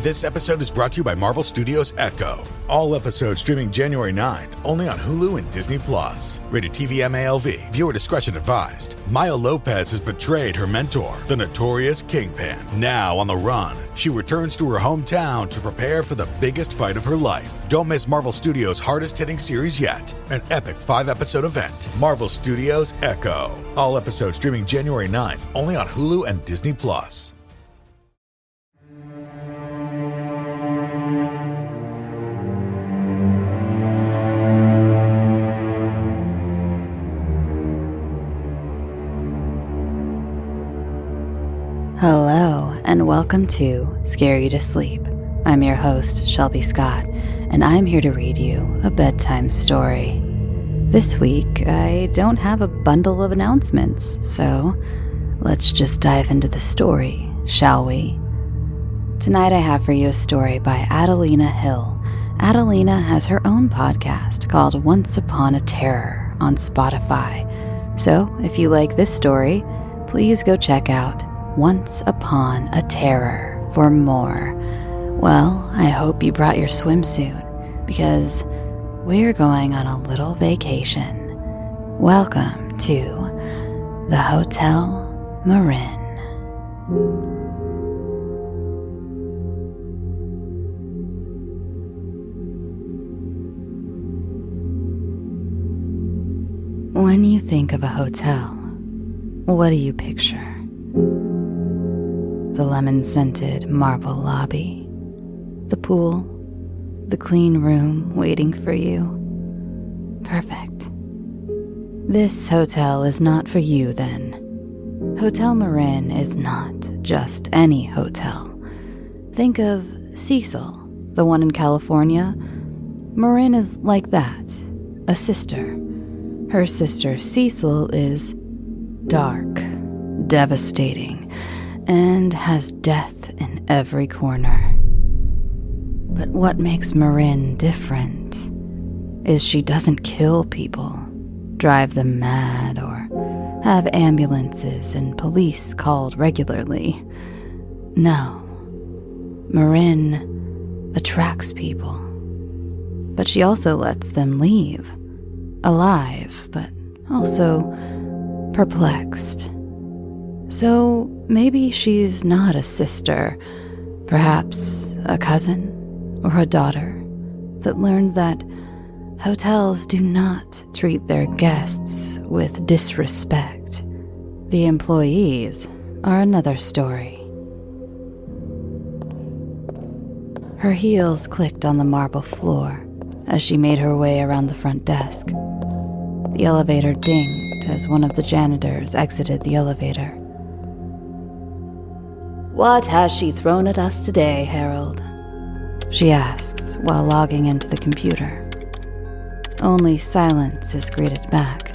This episode is brought to you by Marvel Studios Echo. All episodes streaming January 9th, only on Hulu and Disney+. Rated TV MALV. Viewer discretion advised. Maya Lopez has betrayed her mentor, the notorious Kingpin. Now on the run, she returns to her hometown to prepare for the biggest fight of her life. Don't miss Marvel Studios' hardest-hitting series yet. An epic 5-episode event. Marvel Studios Echo. All episodes streaming January 9th, only on Hulu and Disney+. Hello, and welcome to Scare You to Sleep. I'm your host, Shelby Scott, and I'm here to read you a bedtime story. This week, I don't have a bundle of announcements, so let's just dive into the story, shall we? Tonight I have for you a story by Adelina Hill. Adelina has her own podcast called Once Upon a Terror on Spotify. So if you like this story, please go check out Once Upon a Terror for more. Well, I hope you brought your swimsuit because we're going on a little vacation. Welcome to the Hotel Marin. When you think of a hotel, what do you picture? The lemon-scented marble lobby, the pool, the clean room waiting for you. Perfect. This hotel is not for you then. Hotel Marin is not just any hotel. Think of Cecil, the one in California. Marin is like that, a sister. Her sister Cecil is dark, devastating, and has death in every corner. But what makes Marin different is she doesn't kill people, drive them mad, or have ambulances and police called regularly. No, Marin attracts people, but she also lets them leave, alive, but also perplexed. So maybe she's not a sister, perhaps a cousin or a daughter that learned that hotels do not treat their guests with disrespect. The employees are another story. Her heels clicked on the marble floor as she made her way around the front desk. The elevator dinged as one of the janitors exited the elevator. "What has she thrown at us today, Harold?" she asks while logging into the computer. Only silence is greeted back.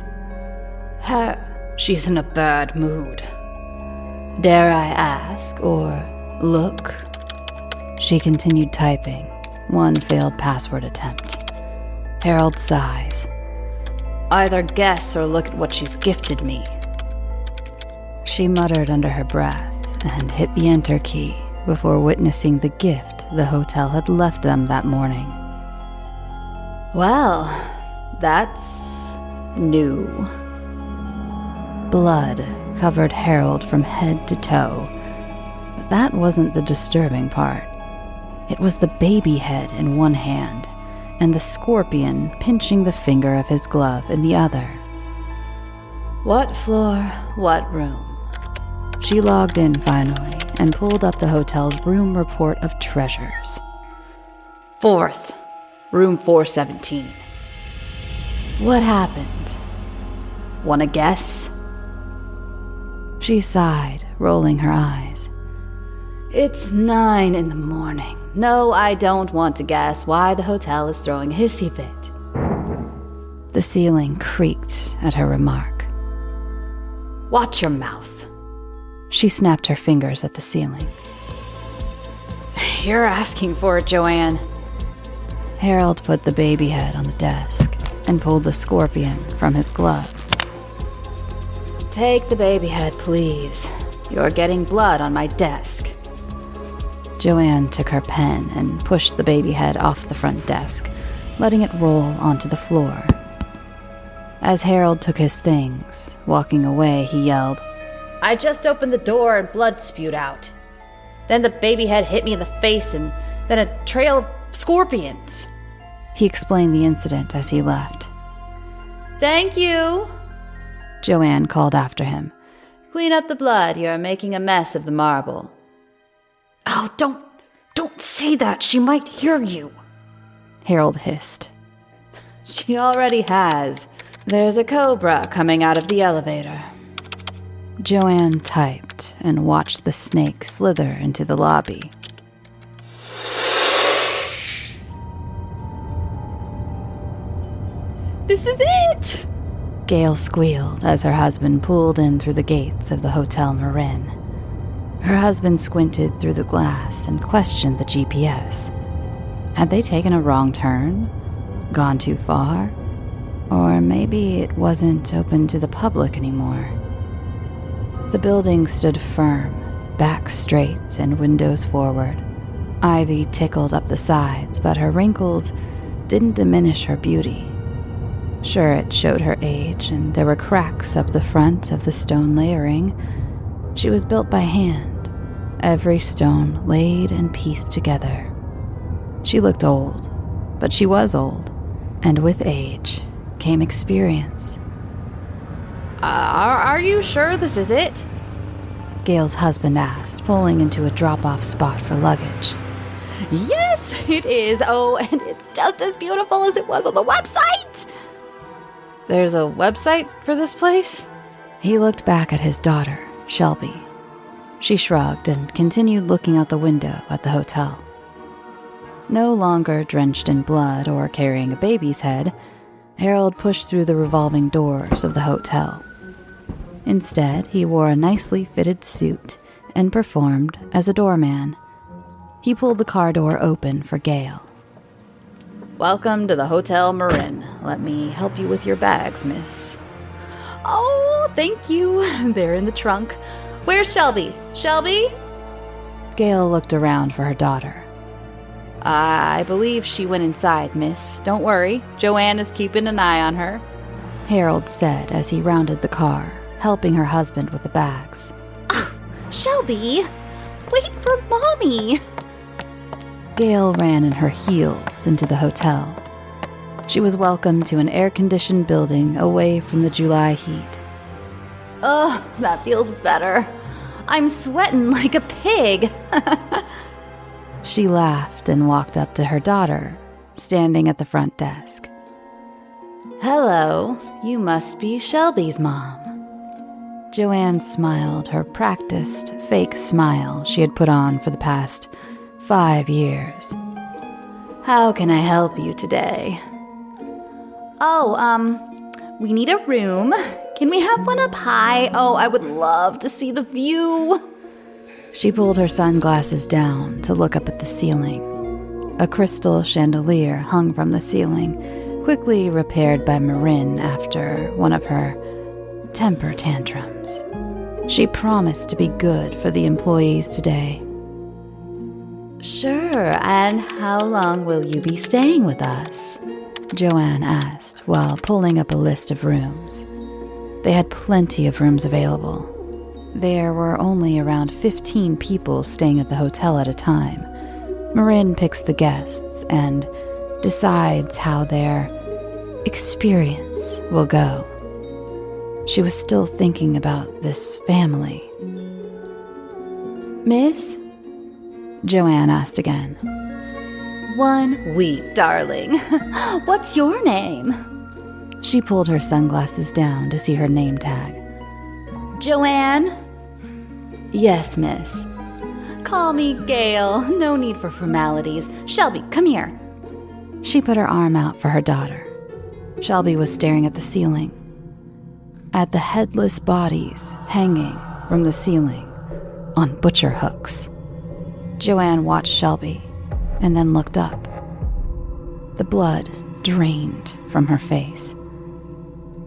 She's in a bad mood. Dare I ask, or look? She continued typing, one failed password attempt. Harold sighs. Either guess or look at what she's gifted me. She muttered under her breath and hit the enter key before witnessing the gift the hotel had left them that morning. Well, that's new. Blood covered Harold from head to toe, but that wasn't the disturbing part. It was the baby head in one hand and the scorpion pinching the finger of his glove in the other. What floor, what room? She logged in finally and pulled up the hotel's room report of treasures. 4th, room 417. What happened? Wanna guess? She sighed, rolling her eyes. It's 9 in the morning. No, I don't want to guess why the hotel is throwing a hissy fit. The ceiling creaked at her remark. Watch your mouth. She snapped her fingers at the ceiling. You're asking for it, Joanne. Harold put the baby head on the desk and pulled the scorpion from his glove. Take the baby head, please. You're getting blood on my desk. Joanne took her pen and pushed the baby head off the front desk, letting it roll onto the floor. As Harold took his things, walking away, he yelled, "I just opened the door and blood spewed out. Then the baby head hit me in the face and then a trail of scorpions." He explained the incident as he left. "Thank you," Joanne called after him. "Clean up the blood. You're making a mess of the marble." "Oh, don't say that. She might hear you," Harold hissed. "She already has. There's a cobra coming out of the elevator." Joanne typed and watched the snake slither into the lobby. "This is it!" Gail squealed as her husband pulled in through the gates of the Hotel Marin. Her husband squinted through the glass and questioned the GPS. Had they taken a wrong turn? Gone too far? Or maybe it wasn't open to the public anymore. The building stood firm, back straight and windows forward. Ivy tickled up the sides, but her wrinkles didn't diminish her beauty. Sure, it showed her age, and there were cracks up the front of the stone layering. She was built by hand, every stone laid and pieced together. She looked old, but she was old, and with age came experience. Are you sure this is it?" Gail's husband asked, pulling into a drop-off spot for luggage. "Yes, it is. Oh, and it's just as beautiful as it was on the website." "There's a website for this place?" He looked back at his daughter, Shelby. She shrugged and continued looking out the window at the hotel. No longer drenched in blood or carrying a baby's head, Harold pushed through the revolving doors of the hotel. Instead, he wore a nicely fitted suit and performed as a doorman. He pulled the car door open for Gail. "Welcome to the Hotel Marin. Let me help you with your bags, miss." "Oh, thank you. They're in the trunk. Where's Shelby? Shelby?" Gail looked around for her daughter. "I believe she went inside, miss. Don't worry. Joanne is keeping an eye on her," Harold said as he rounded the car, helping her husband with the bags. "Shelby, wait for Mommy." Gail ran in her heels into the hotel. She was welcomed to an air-conditioned building away from the July heat. "Oh, that feels better. I'm sweating like a pig." She laughed and walked up to her daughter, standing at the front desk. "Hello, you must be Shelby's mom." Joanne smiled her practiced, fake smile she had put on for the past 5 years. "How can I help you today?" We need a room. Can we have one up high? Oh, I would love to see the view." She pulled her sunglasses down to look up at the ceiling. A crystal chandelier hung from the ceiling, quickly repaired by Marin after one of her temper tantrums. She promised to be good for the employees today. "Sure, and how long will you be staying with us?" Joanne asked while pulling up a list of rooms. They had plenty of rooms available. There were only around 15 people staying at the hotel at a time. Marin picks the guests and decides how their experience will go. She was still thinking about this family. "Miss?" Joanne asked again. 1 week, darling. What's your name?" She pulled her sunglasses down to see her name tag. "Joanne?" Yes, miss. "Call me Gail. No need for formalities. Shelby, come here." She put her arm out for her daughter. Shelby was staring at the ceiling, at the headless bodies hanging from the ceiling on butcher hooks. Joanne watched Shelby and then looked up. The blood drained from her face.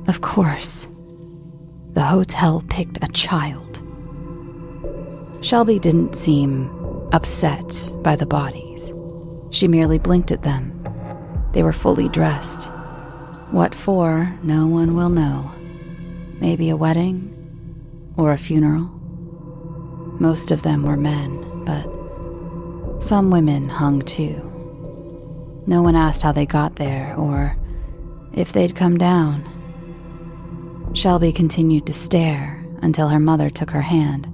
Of course, the hotel picked a child. Shelby didn't seem upset by the bodies. She merely blinked at them. They were fully dressed. What for, no one will know. Maybe a wedding or a funeral. Most of them were men, but some women hung too. No one asked how they got there or if they'd come down. Shelby continued to stare until her mother took her hand.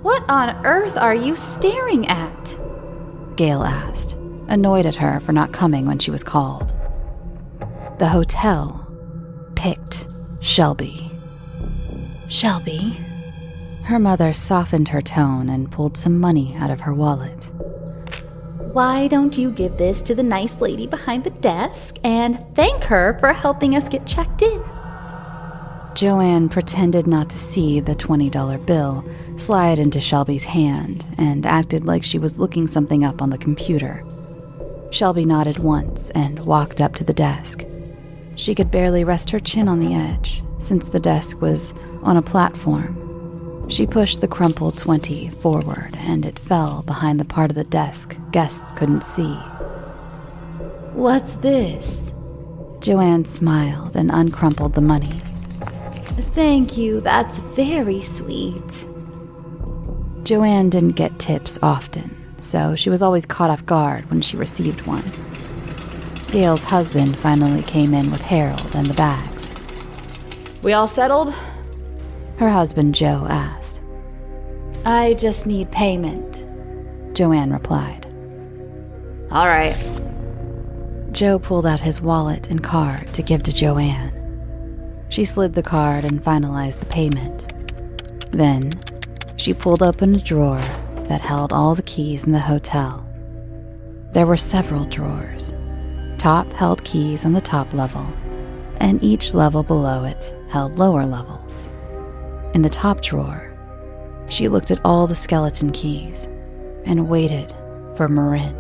What on earth are you staring at? Gail asked, annoyed at her for not coming when she was called. The hotel picked Shelby. Shelby? Her mother softened her tone and pulled some money out of her wallet. Why don't you give this to the nice lady behind the desk and thank her for helping us get checked in? Joanne pretended not to see the $20 bill slide into Shelby's hand and acted like she was looking something up on the computer. Shelby nodded once and walked up to the desk. She could barely rest her chin on the edge, since the desk was on a platform. She pushed the crumpled 20 forward, and it fell behind the part of the desk guests couldn't see. What's this? Joanne smiled and uncrumpled the money. Thank you, that's very sweet. Joanne didn't get tips often, so she was always caught off guard when she received one. Gail's husband finally came in with Harold and the bags. We all settled? Her husband, Joe, asked. I just need payment, Joanne replied. All right. Joe pulled out his wallet and card to give to Joanne. She slid the card and finalized the payment. Then, she pulled open a drawer that held all the keys in the hotel. There were several drawers. Top held keys on the top level, and each level below it held lower levels. In the top drawer, she looked at all the skeleton keys and waited for Marin.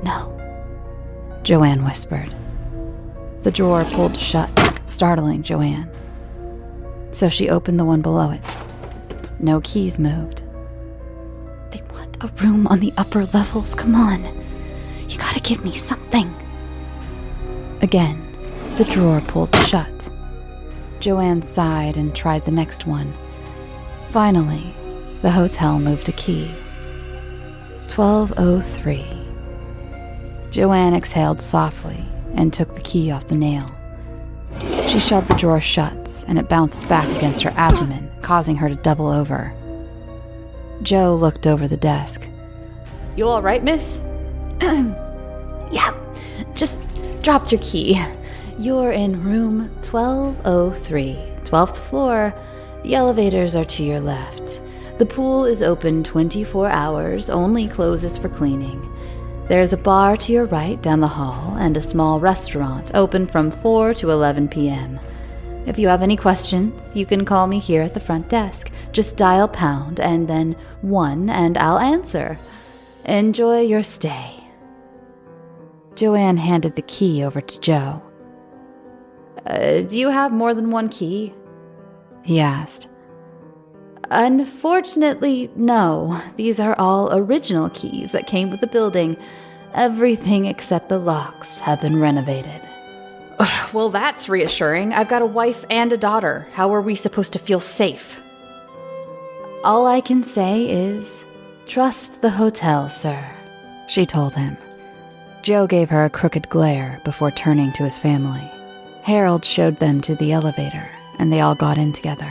No, Joanne whispered. The drawer pulled shut, startling Joanne. So she opened the one below it. No keys moved. They want a room on the upper levels. Come on. You gotta give me something. Again, the drawer pulled shut. Joanne sighed and tried the next one. Finally, the hotel moved a key. 1203. Joanne exhaled softly and took the key off the nail. She shoved the drawer shut, and it bounced back against her abdomen, causing her to double over. Joe looked over the desk. You all right, miss? Yeah, just dropped your key. You're in room 1203, 12th floor. The elevators are to your left. The pool is open 24 hours, only closes for cleaning. There's a bar to your right down the hall and a small restaurant open from 4 to 11 p.m. If you have any questions, you can call me here at the front desk. Just dial pound and then 1 and I'll answer. Enjoy your stay. Joanne handed the key over to Joe. Do you have more than one key? He asked. Unfortunately, no. These are all original keys that came with the building. Everything except the locks have been renovated. Well, that's reassuring. I've got a wife and a daughter. How are we supposed to feel safe? All I can say is, trust the hotel, sir, she told him. Joe gave her a crooked glare before turning to his family. Harold showed them to the elevator, and they all got in together.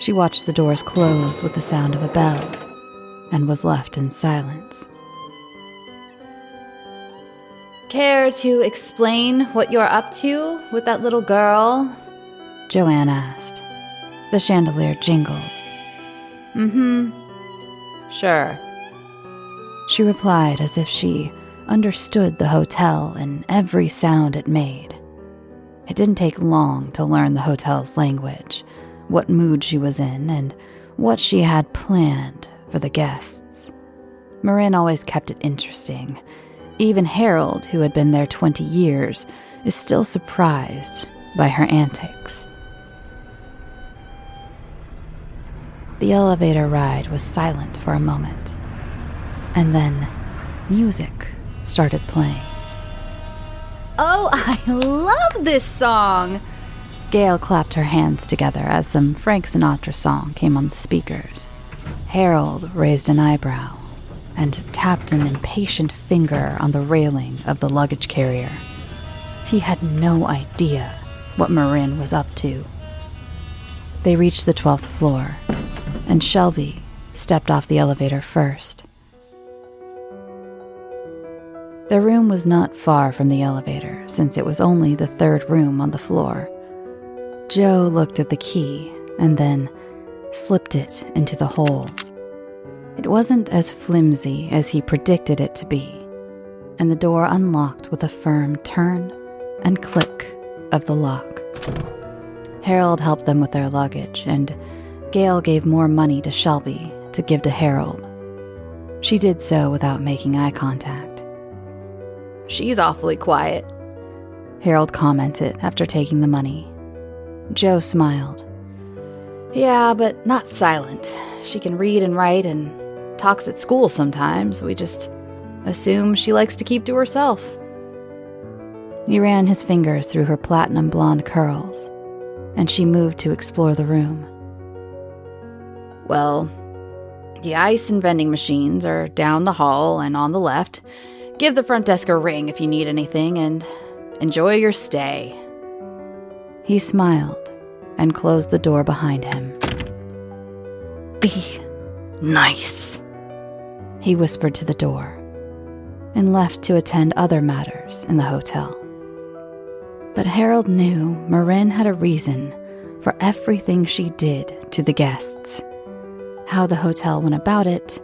She watched the doors close with the sound of a bell and was left in silence. Care to explain what you're up to with that little girl? Joanne asked. The chandelier jingled. Sure. She replied as if she understood the hotel and every sound it made. It didn't take long to learn the hotel's language, what mood she was in, and what she had planned for the guests. Marin always kept it interesting. Even Harold, who had been there 20 years, is still surprised by her antics. The elevator ride was silent for a moment, and then music started playing. Oh, I love this song! Gail clapped her hands together as some Frank Sinatra song came on the speakers. Harold raised an eyebrow and tapped an impatient finger on the railing of the luggage carrier. He had no idea what Marin was up to. They reached the 12th floor, and Shelby stepped off the elevator first. The room was not far from the elevator, since it was only the third room on the floor. Joe looked at the key and then slipped it into the hole. It wasn't as flimsy as he predicted it to be, and the door unlocked with a firm turn and click of the lock. Harold helped them with their luggage, and Gail gave more money to Shelby to give to Harold. She did so without making eye contact. She's awfully quiet, Harold commented after taking the money. Joe smiled. Yeah, but not silent. She can read and write and talks at school sometimes. We just assume she likes to keep to herself. He ran his fingers through her platinum blonde curls, and she moved to explore the room. Well, the ice and vending machines are down the hall and on the left. Give the front desk a ring if you need anything, and enjoy your stay. He smiled and closed the door behind him. Be nice, he whispered to the door, and left to attend other matters in the hotel. But Harold knew Marin had a reason for everything she did to the guests. How the hotel went about it,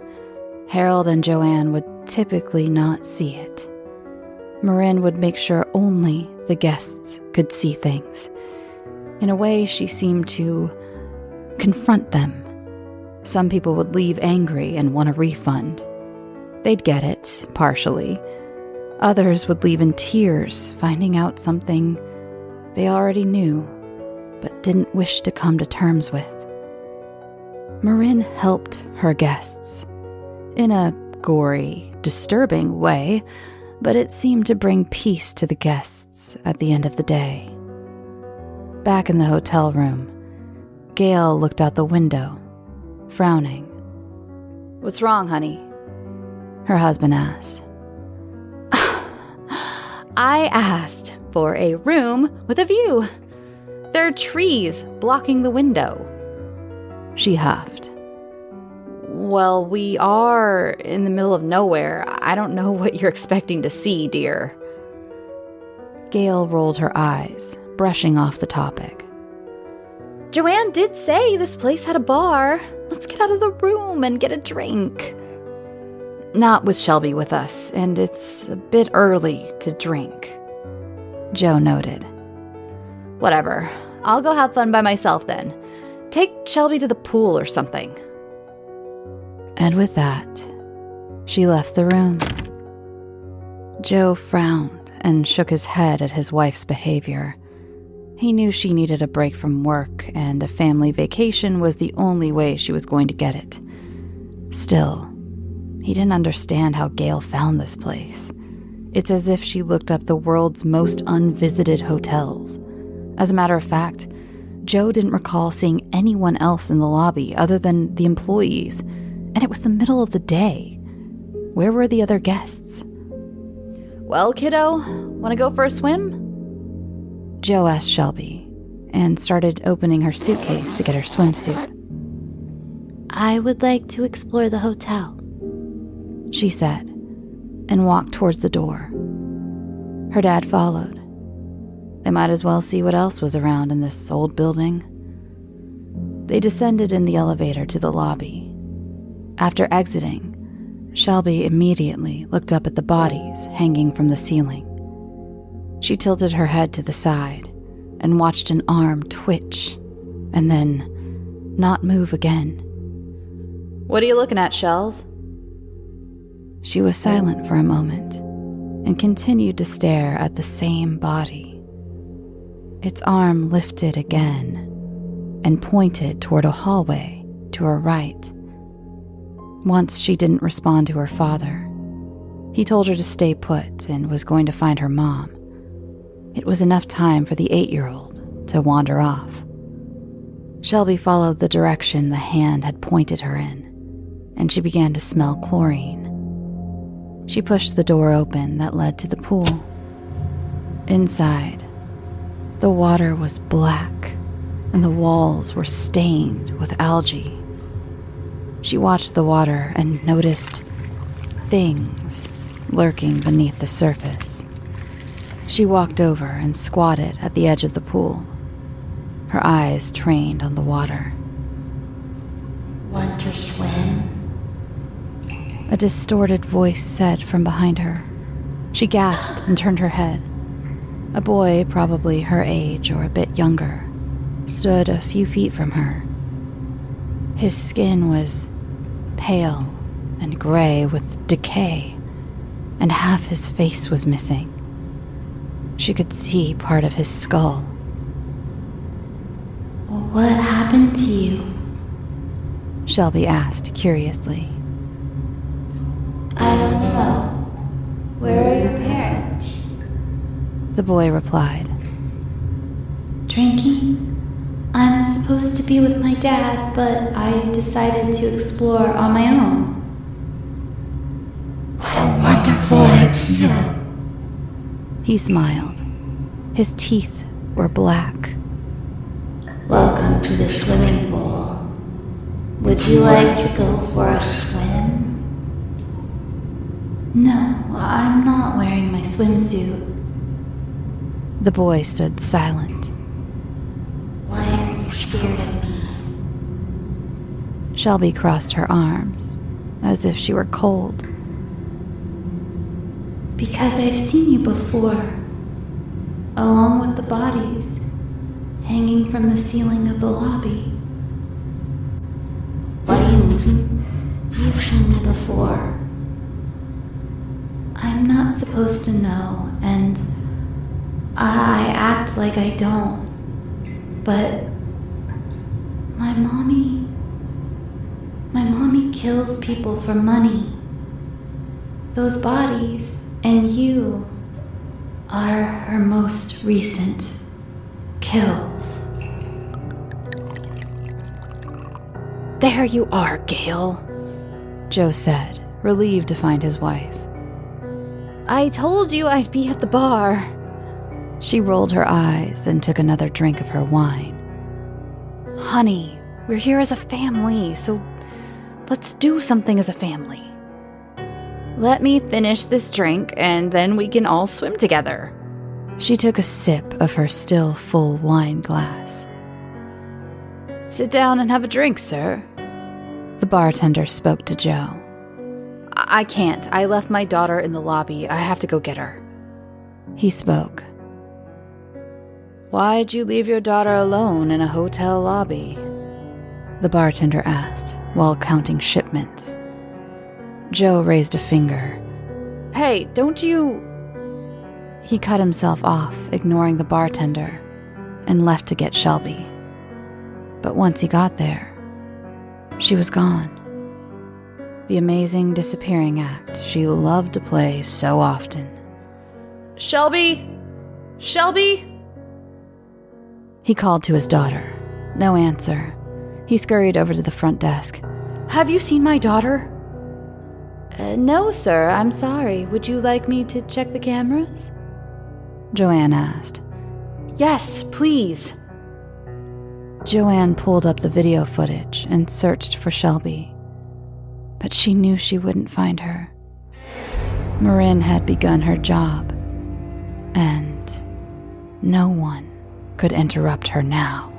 Harold and Joanne would typically not see it. Marin would make sure only the guests could see things. In a way, she seemed to confront them. Some people would leave angry and want a refund. They'd get it, partially. Others would leave in tears, finding out something they already knew, but didn't wish to come to terms with. Marin helped her guests. In a gory, disturbing way, but it seemed to bring peace to the guests at the end of the day. Back in the hotel room, Gail looked out the window, frowning. What's wrong, honey? Her husband asked. I asked for a room with a view. There are trees blocking the window. She huffed. Well, we are in the middle of nowhere. I don't know what you're expecting to see, dear. Gail rolled her eyes, brushing off the topic. Joanne did say this place had a bar. Let's get out of the room and get a drink. Not with Shelby with us, and it's a bit early to drink, Joe noted. Whatever. I'll go have fun by myself then. Take Shelby to the pool or something. And with that, she left the room. Joe frowned and shook his head at his wife's behavior. He knew she needed a break from work, and a family vacation was the only way she was going to get it. Still, he didn't understand how Gail found this place. It's as if she looked up the world's most unvisited hotels. As a matter of fact, Joe didn't recall seeing anyone else in the lobby other than the employees, and it was the middle of the day. Where were the other guests? Well, kiddo, want to go for a swim? Joe asked Shelby, and started opening her suitcase to get her swimsuit. I would like to explore the hotel, she said, and walked towards the door. Her dad followed. They might as well see what else was around in this old building. They descended in the elevator to the lobby. After exiting, Shelby immediately looked up at the bodies hanging from the ceiling. She tilted her head to the side and watched an arm twitch and then not move again. What are you looking at, Shells? She was silent for a moment and continued to stare at the same body. Its arm lifted again and pointed toward a hallway to her right. Once she didn't respond to her father. He told her to stay put and was going to find her mom. It was enough time for the 8-year-old to wander off. Shelby followed the direction the hand had pointed her in, and she began to smell chlorine. She pushed the door open that led to the pool. Inside, the water was black, and the walls were stained with algae. She watched the water and noticed things lurking beneath the surface. She walked over and squatted at the edge of the pool, her eyes trained on the water. Want to swim? A distorted voice said from behind her. She gasped and turned her head. A boy, probably her age or a bit younger, stood a few feet from her. His skin was pale and gray with decay, and half his face was missing. She could see part of his skull. What happened to you? Shelby asked curiously. I don't know. Where are your parents? The boy replied. Drinking? I'm supposed to be with my dad, but I decided to explore on my own. What a wonderful idea. He smiled. His teeth were black. Welcome to the swimming pool. Would you like to go for a swim? No, I'm not wearing my swimsuit. The boy stood silent. Why are you scared of me? Shelby crossed her arms, as if she were cold. Because I've seen you before, along with the bodies hanging from the ceiling of the lobby. What do you mean? You've seen me before. I'm not supposed to know, and I act like I don't. But my mommy kills people for money. Those bodies and you are her most recent kills. There you are, Gail, Joe said, relieved to find his wife. I told you I'd be at the bar. She rolled her eyes and took another drink of her wine. Honey, we're here as a family, so let's do something as a family. Let me finish this drink and then we can all swim together. She took a sip of her still full wine glass. Sit down and have a drink, sir. The bartender spoke to Joe. I can't. I left my daughter in the lobby. I have to go get her. He spoke. Why'd you leave your daughter alone in a hotel lobby? The bartender asked while counting shipments. Joe raised a finger. Hey, don't you... He cut himself off, ignoring the bartender, and left to get Shelby. But once he got there, she was gone. The amazing disappearing act she loved to play so often. Shelby? Shelby? He called to his daughter. No answer. He scurried over to the front desk. Have you seen my daughter? No, sir. I'm sorry. Would you like me to check the cameras? Joanne asked. Yes, please. Joanne pulled up the video footage and searched for Shelby. But she knew she wouldn't find her. Marin had begun her job, and no one could interrupt her now.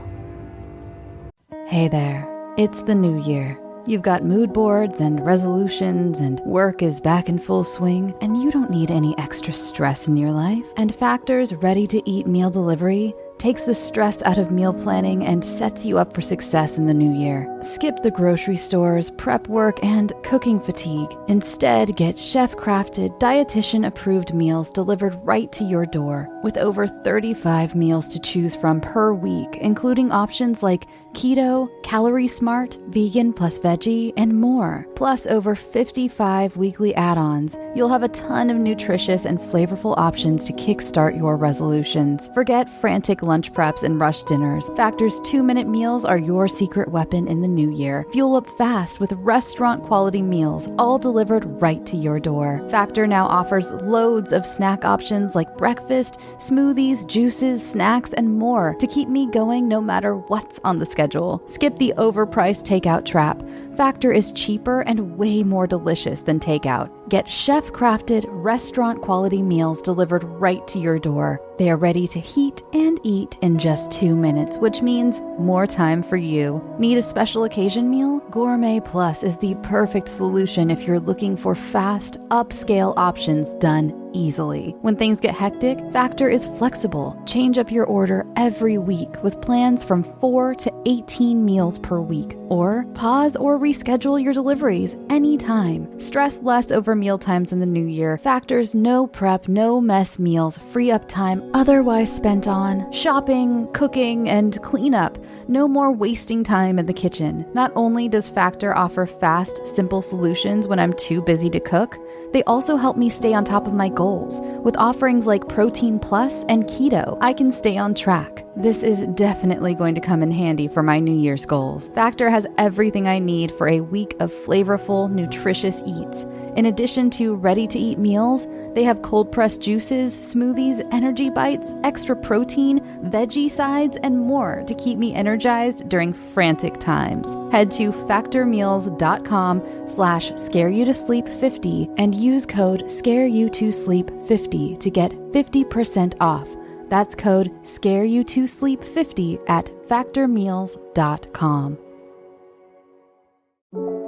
Hey there, it's the new year. You've got mood boards and resolutions, and work is back in full swing, and you don't need any extra stress in your life. And Factor's ready-to-eat meal delivery takes the stress out of meal planning and sets you up for success in the new year. Skip the grocery stores, prep work, and cooking fatigue. Instead, get chef-crafted, dietitian-approved meals delivered right to your door. With over 35 meals to choose from per week, including options like keto, calorie smart, vegan plus veggie, and more. Plus over 55 weekly add-ons, you'll have a ton of nutritious and flavorful options to kickstart your resolutions. Forget frantic lunch preps and rush dinners. Factor's 2-minute meals are your secret weapon in the new year. Fuel up fast with restaurant-quality meals, all delivered right to your door. Factor now offers loads of snack options like breakfast, smoothies, juices, snacks, and more to keep me going no matter what's on the schedule. Skip the overpriced takeout trap. Factor is cheaper and way more delicious than takeout. Get chef-crafted, restaurant-quality meals delivered right to your door. They are ready to heat and eat in just 2 minutes, which means more time for you. Need a special occasion meal? Gourmet Plus is the perfect solution if you're looking for fast, upscale options done easily. When things get hectic, Factor is flexible. Change up your order every week with plans from 4 to 18 meals per week. Or pause or reschedule your deliveries anytime. Stress less over meal times in the new year. Factor's no prep, no mess meals free up time otherwise spent on shopping, cooking, and cleanup. No more wasting time in the kitchen. Not only does Factor offer fast, simple solutions when I'm too busy to cook, they also help me stay on top of my goals. With offerings like Protein Plus and Keto, I can stay on track. This is definitely going to come in handy for my New Year's goals. Factor has everything I need for a week of flavorful, nutritious eats. In addition to ready-to-eat meals, they have cold-pressed juices, smoothies, energy bites, extra protein, veggie sides, and more to keep me energized during frantic times. Head to factormeals.com/scareyoutosleep50 and use code scareyoutosleep50 to get 50% off. That's code scareyoutosleep50 at factormeals.com.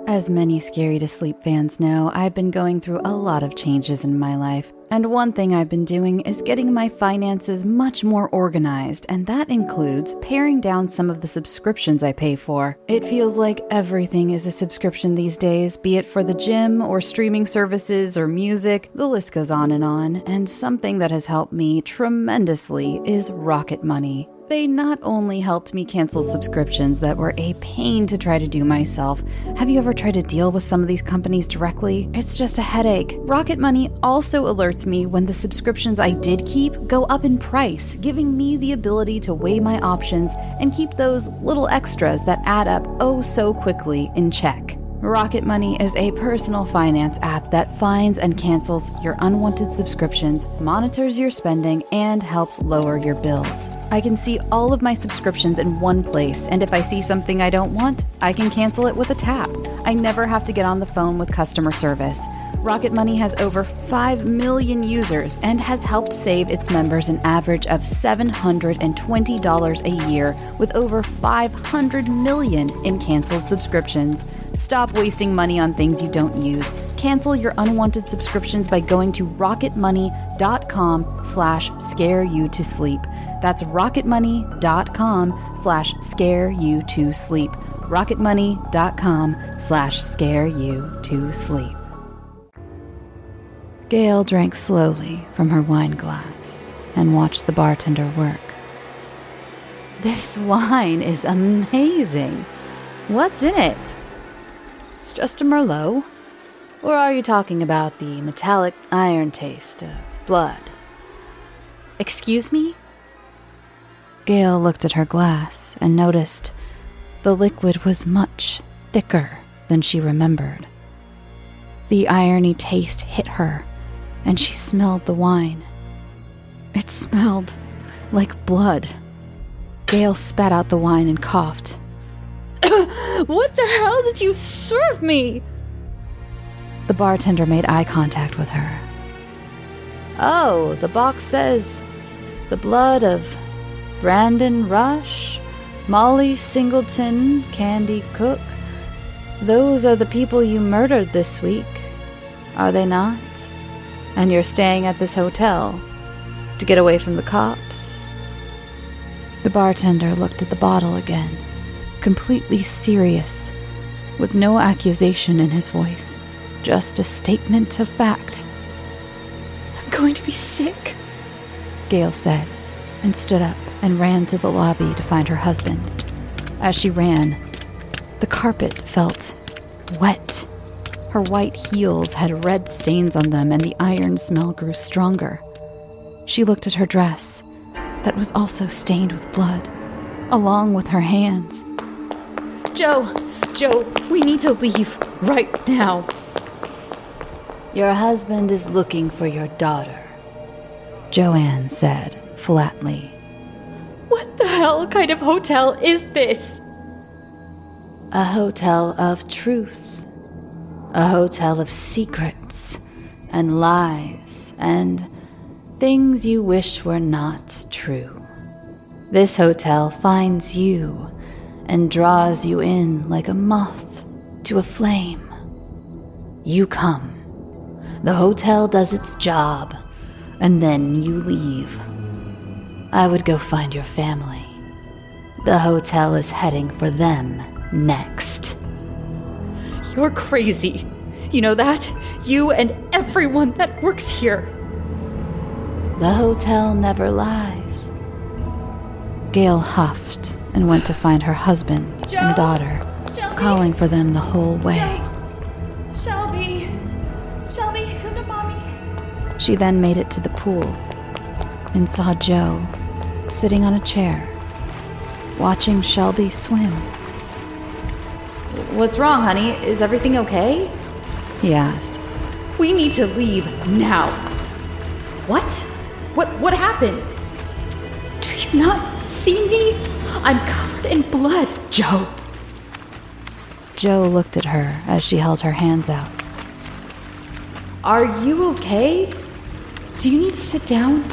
As many Scary to Sleep fans know, I've been going through a lot of changes in my life. And one thing I've been doing is getting my finances much more organized, and that includes paring down some of the subscriptions I pay for. It feels like everything is a subscription these days, be it for the gym or streaming services or music, the list goes on, and something that has helped me tremendously is Rocket Money. They not only helped me cancel subscriptions that were a pain to try to do myself. Have you ever tried to deal with some of these companies directly? It's just a headache. Rocket Money also alerts me when the subscriptions I did keep go up in price, giving me the ability to weigh my options and keep those little extras that add up oh so quickly in check. Rocket Money is a personal finance app that finds and cancels your unwanted subscriptions, monitors your spending, and helps lower your bills. I can see all of my subscriptions in one place, and if I see something I don't want, I can cancel it with a tap. I never have to get on the phone with customer service. Rocket Money has over 5 million users and has helped save its members an average of $720 a year with over 500 million in canceled subscriptions. Stop wasting money on things you don't use. Cancel your unwanted subscriptions by going to rocketmoney.com/scareyoutosleep. That's rocketmoney.com/scareyoutosleep. rocketmoney.com/scareyoutosleep. Gail drank slowly from her wine glass and watched the bartender work. This wine is amazing. What's in it? It's just a Merlot. Or are you talking about the metallic iron taste of blood? Excuse me? Gail looked at her glass and noticed the liquid was much thicker than she remembered. The irony taste hit her, and she smelled the wine. It smelled like blood. Gail spat out the wine and coughed. What the hell did you serve me? The bartender made eye contact with her. Oh, the box says the blood of Brandon Rush, Molly Singleton, Candy Cook. Those are the people you murdered this week, are they not? And you're staying at this hotel to get away from the cops? The bartender looked at the bottle again, completely serious, with no accusation in his voice, just a statement of fact. I'm going to be sick. Gail said, and stood up and ran to the lobby to find her husband. As she ran, the carpet felt wet. Her white heels had red stains on them, and the iron smell grew stronger. She looked at her dress, that was also stained with blood, along with her hands. Joe, we need to leave right now. Your husband is looking for your daughter, Joanne said flatly. What the hell kind of hotel is this? A hotel of truth. A hotel of secrets and lies and things you wish were not true. This hotel finds you and draws you in like a moth to a flame. You come. The hotel does its job, and then you leave. I would go find your family. The hotel is heading for them next. You're crazy. You know that? You and everyone that works here. The hotel never lies. Gail huffed and went to find her husband and daughter, calling for them the whole way. Shelby, come to mommy. She then made it to the pool and saw Joe sitting on a chair, watching Shelby swim. What's wrong, honey? Is everything okay? He asked. We need to leave now. What? What happened? Do you not see me? I'm covered in blood, Joe. Joe looked at her as she held her hands out. Are you okay? Do you need to sit down?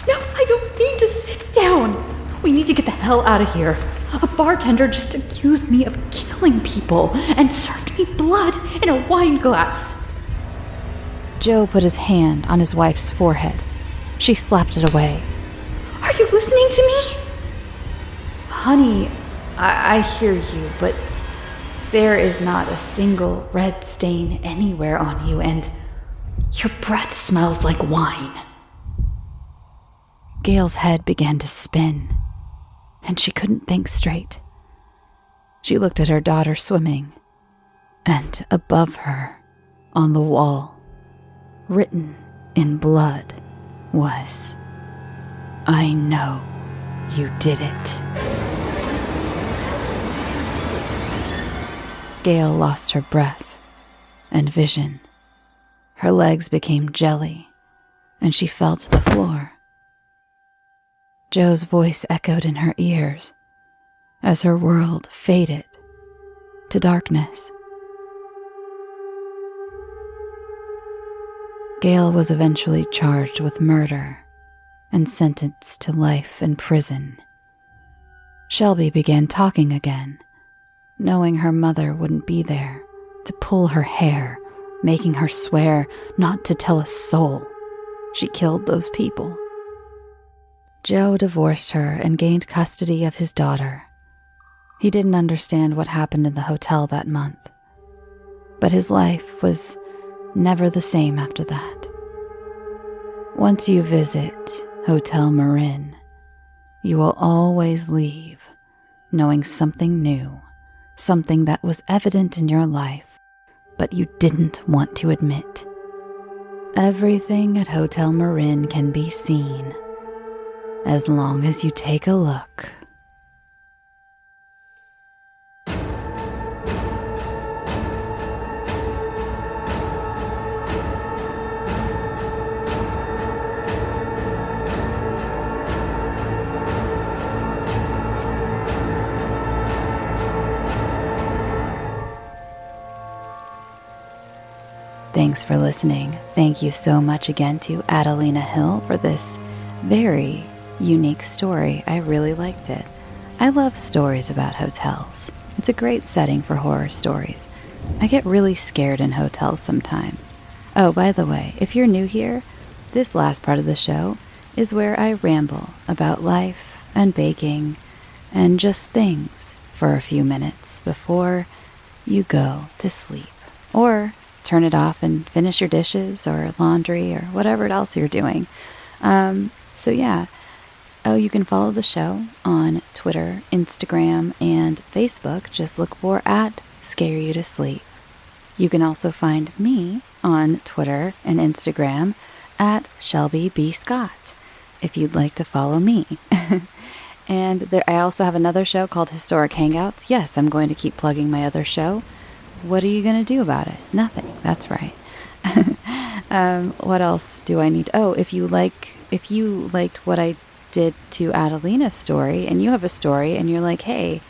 No, I don't need to sit down. We need to get the hell out of here. A bartender just accused me of killing people and served me blood in a wine glass. Joe put his hand on his wife's forehead. She slapped it away. Are you listening to me? Honey, I hear you, but there is not a single red stain anywhere on you, and your breath smells like wine. Gail's head began to spin, and she couldn't think straight. She looked at her daughter swimming, and above her, on the wall, written in blood, was, "I know you did it." Gail lost her breath and vision. Her legs became jelly, and she fell to the floor. Joe's voice echoed in her ears as her world faded to darkness. Gail was eventually charged with murder and sentenced to life in prison. Shelby began talking again, knowing her mother wouldn't be there to pull her hair, making her swear not to tell a soul she killed those people. Joe divorced her and gained custody of his daughter. He didn't understand what happened in the hotel that month, but his life was never the same after that. Once you visit Hotel Marin, you will always leave knowing something new, something that was evident in your life, but you didn't want to admit. Everything at Hotel Marin can be seen, as long as you take a look. Thanks for listening. Thank you so much again to Adelina Hill for this very unique story. I really liked it. I love stories about hotels. It's a great setting for horror stories. I get really scared in hotels sometimes. Oh, by the way, if you're new here, this last part of the show is where I ramble about life and baking and just things for a few minutes before you go to sleep. Or turn it off and finish your dishes or laundry or whatever else you're doing. So yeah. Oh, you can follow the show on Twitter, Instagram, and Facebook. Just look for @scareyoutosleep. You can also find me on Twitter and Instagram @Shelby B. Scott, if you'd like to follow me. And I also have another show called Historic Hangouts. Yes, I'm going to keep plugging my other show. What are you going to do about it? Nothing. That's right. What else do I need? Oh, if you liked what I did to Adelina's story, and you have a story, and you're like, hey,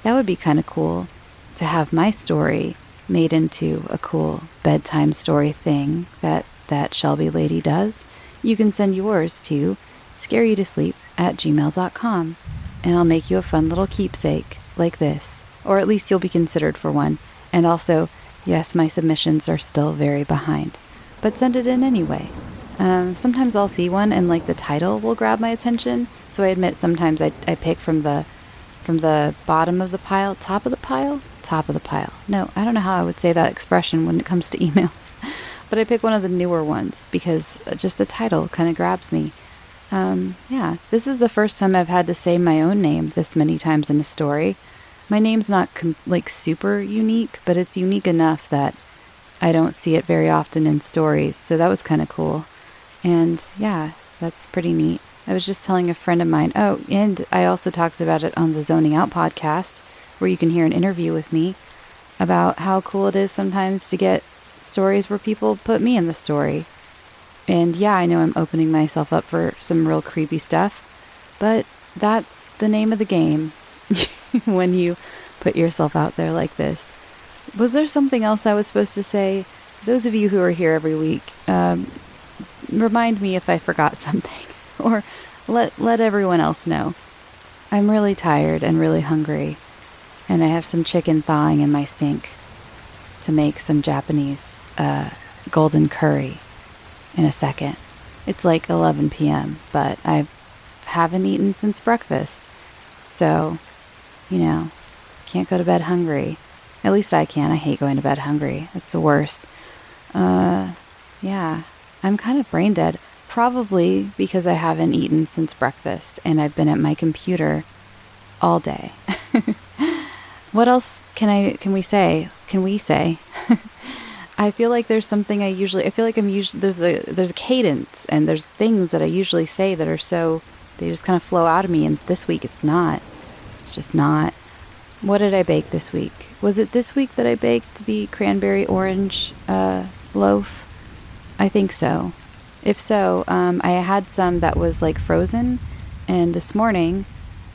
that would be kind of cool to have my story made into a cool bedtime story thing that Shelby lady does, you can send yours to scareyoutosleep@gmail.com, and I'll make you a fun little keepsake like this, or at least you'll be considered for one. And also, yes, my submissions are still very behind, but send it in anyway. Sometimes I'll see one and like the title will grab my attention, so I admit sometimes I pick from the bottom of the pile, top of the pile. No, I don't know how I would say that expression when it comes to emails, but I pick one of the newer ones because just the title kind of grabs me. Yeah, this is the first time I've had to say my own name this many times in a story. My name's not super unique, but it's unique enough that I don't see it very often in stories, so that was kind of cool. And yeah, that's pretty neat. I was just telling a friend of mine, oh, and I also talked about it on the Zoning Out podcast, where you can hear an interview with me about how cool it is sometimes to get stories where people put me in the story. And yeah, I know I'm opening myself up for some real creepy stuff, but that's the name of the game when you put yourself out there like this. Was there something else I was supposed to say? Those of you who are here every week, remind me if I forgot something, or let everyone else know. I'm really tired and really hungry, and I have some chicken thawing in my sink to make some Japanese golden curry in a second. It's like 11 p.m., but I haven't eaten since breakfast, so, can't go to bed hungry. At least I can. I hate going to bed hungry. It's the worst. Yeah, I'm kind of brain dead. Probably because I haven't eaten since breakfast and I've been at my computer all day. What else can we say? I feel like there's something there's a cadence, and there's things that I usually say that are they just kind of flow out of me, and this week it's just not. What did I bake this week? Was it this week that I baked the cranberry orange loaf? I think so. If so, I had some that was like frozen, and this morning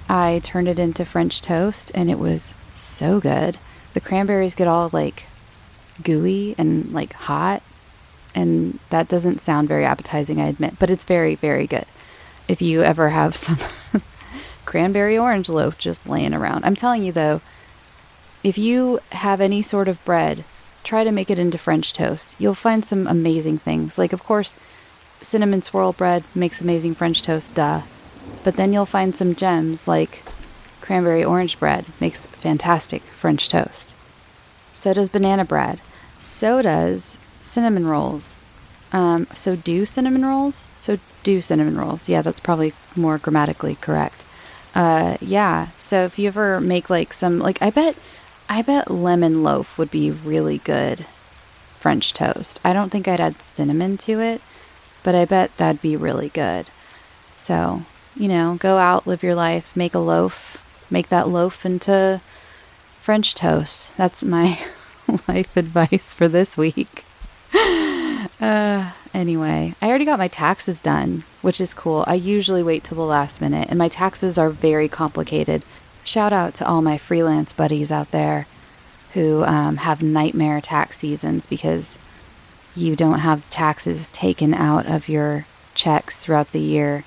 I turned it into French toast, and it was so good. The cranberries get all like gooey and like hot, and that doesn't sound very appetizing, I admit, but it's very, very good. If you ever have some cranberry orange loaf just laying around. I'm telling you though, if you have any sort of bread, try to make it into French toast. You'll find some amazing things. Like, of course, cinnamon swirl bread makes amazing French toast, duh. But then you'll find some gems like cranberry orange bread makes fantastic French toast. So does banana bread. So does cinnamon rolls. So do cinnamon rolls. Yeah, that's probably more grammatically correct. Yeah. So if you ever make like some, like, I bet lemon loaf would be really good French toast. I don't think I'd add cinnamon to it, but I bet that'd be really good. So, go out, live your life, make a loaf, make that loaf into French toast. That's my life advice for this week. Anyway, I already got my taxes done, which is cool. I usually wait till the last minute, and my taxes are very complicated. Shout out to all my freelance buddies out there who have nightmare tax seasons because you don't have taxes taken out of your checks throughout the year,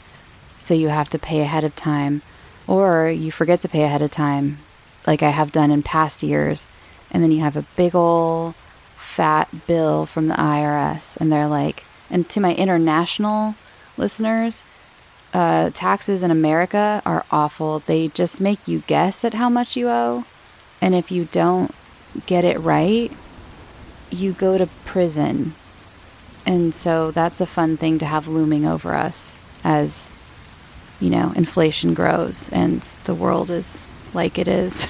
so you have to pay ahead of time, or you forget to pay ahead of time, like I have done in past years, and then you have a big ol' fat bill from the IRS, and they're like, and to my international listeners, taxes in America are awful. They just make you guess at how much you owe, and if you don't get it right, you go to prison. And so that's a fun thing to have looming over us as inflation grows and the world is like it is.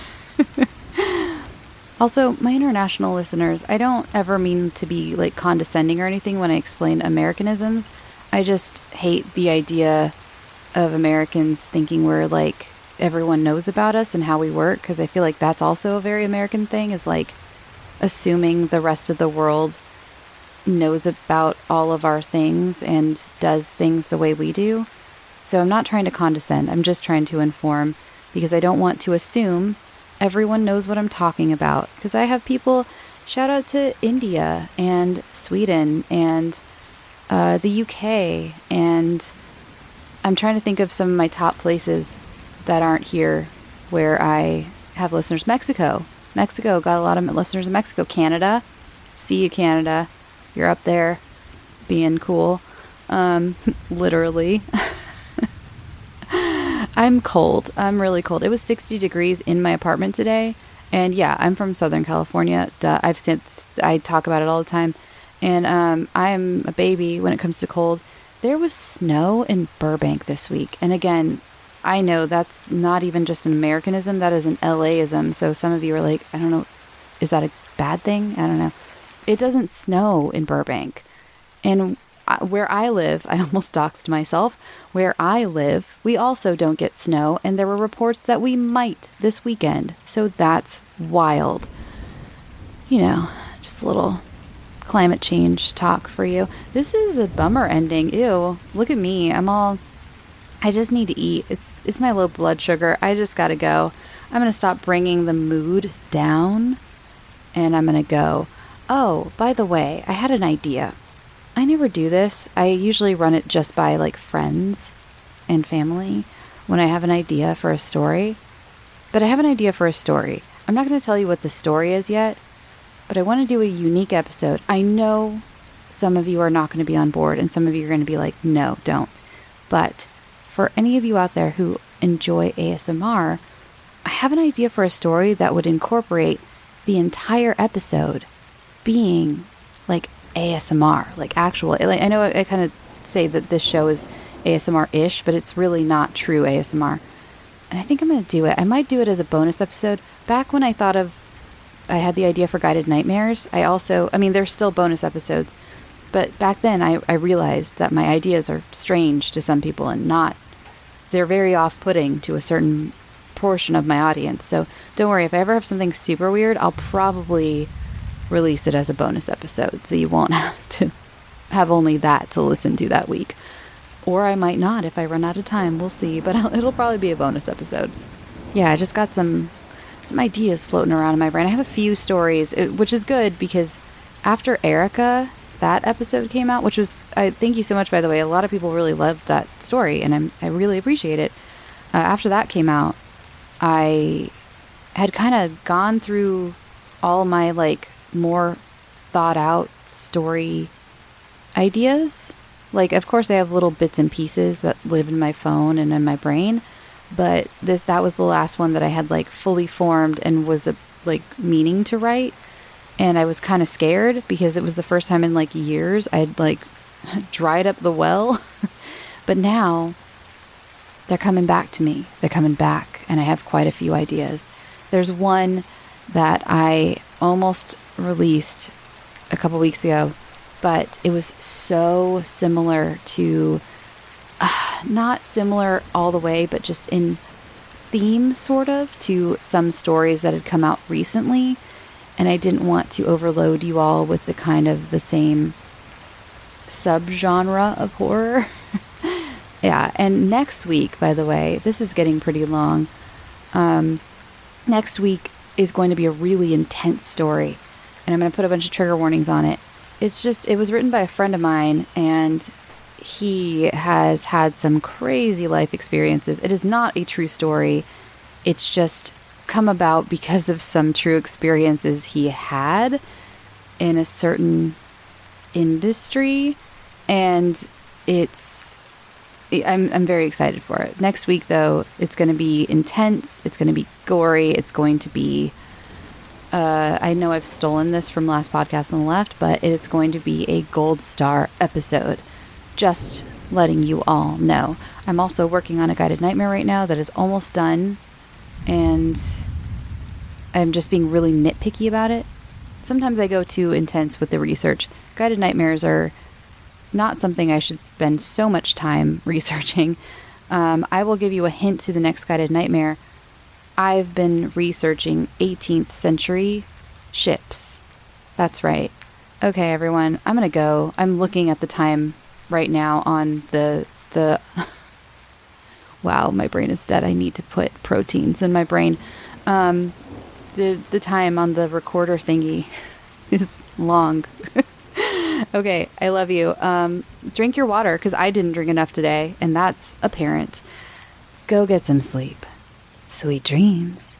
Also, my international listeners, I don't ever mean to be like condescending or anything when I explain Americanisms. I just hate the idea of Americans thinking we're like everyone knows about us and how we work, because I feel like that's also a very American thing, is like assuming the rest of the world knows about all of our things and does things the way we do. So I'm not trying to condescend. I'm just trying to inform, because I don't want to assume everyone knows what I'm talking about. Because I have people, shout out to India and Sweden and the UK, and I'm trying to think of some of my top places that aren't here where I have listeners. Mexico got a lot of listeners in Mexico. Canada, see you Canada, you're up there being cool. Literally. I'm cold. I'm really cold. It was 60 degrees in my apartment today. And yeah, I'm from Southern California. I talk about it all the time. And I'm a baby when it comes to cold. There was snow in Burbank this week. And again, I know that's not even just an Americanism. That is an LA-ism. So some of you are like, I don't know, is that a bad thing? I don't know. It doesn't snow in Burbank. And where I live, I almost doxed myself. Where I live, we also don't get snow, and there were reports that we might this weekend. So that's wild. Just a little climate change talk for you. This is a bummer ending. Ew, look at me. I just need to eat. It's my low blood sugar. I just gotta go. I'm gonna stop bringing the mood down, and I'm gonna go. Oh, by the way, I had an idea. I never do this. I usually run it just by like friends and family when I have an idea for a story. But I have an idea for a story. I'm not going to tell you what the story is yet, but I want to do a unique episode. I know some of you are not going to be on board and some of you are going to be like, no, don't. But for any of you out there who enjoy ASMR, I have an idea for a story that would incorporate the entire episode being like ASMR, like actual. Like, I know I kind of say that this show is ASMR-ish, but it's really not true ASMR. And I think I'm going to do it. I might do it as a bonus episode. Back when I had the idea for Guided Nightmares, there's still bonus episodes. But back then I realized that my ideas are strange to some people and they're very off-putting to a certain portion of my audience. So don't worry, if I ever have something super weird, I'll probably release it as a bonus episode, so you won't have to have only that to listen to that week. Or I might not if I run out of time. We'll see, but it'll probably be a bonus episode. Yeah, I just got some ideas floating around in my brain. I have a few stories, which is good because after Erica, that episode came out, which was, thank you so much, by the way. A lot of people really loved that story, and I really appreciate it. After that came out, I had kind of gone through all my like more thought out story ideas. Like, of course I have little bits and pieces that live in my phone and in my brain, but that was the last one that I had like fully formed and was like meaning to write. And I was kind of scared because it was the first time in like years I'd like dried up the well. But now they're coming back to me. They're coming back, and I have quite a few ideas. There's one that I almost released a couple weeks ago, but it was so similar to, not similar all the way, but just in theme sort of to some stories that had come out recently. And I didn't want to overload you all with the kind of the same subgenre of horror. Yeah. And next week, by the way, this is getting pretty long. Next week is going to be a really intense story, and I'm going to put a bunch of trigger warnings on it. It was written by a friend of mine, and he has had some crazy life experiences. It is not a true story. It's just come about because of some true experiences he had in a certain industry, and I'm very excited for it. Next week, though, it's going to be intense. It's going to be gory. It's going to be, I know I've stolen this from last podcast on the left, but it's going to be a gold star episode. Just letting you all know. I'm also working on a guided nightmare right now that is almost done, and I'm just being really nitpicky about it. Sometimes I go too intense with the research. Guided nightmares are not something I should spend so much time researching. I will give you a hint to the next guided nightmare. I've been researching 18th century ships. That's right. Okay, everyone, I'm going to go. I'm looking at the time right now on the wow, my brain is dead. I need to put proteins in my brain. The time on the recorder thingy is long. Okay, I love you. Drink your water, because I didn't drink enough today, and that's apparent. Go get some sleep. Sweet dreams.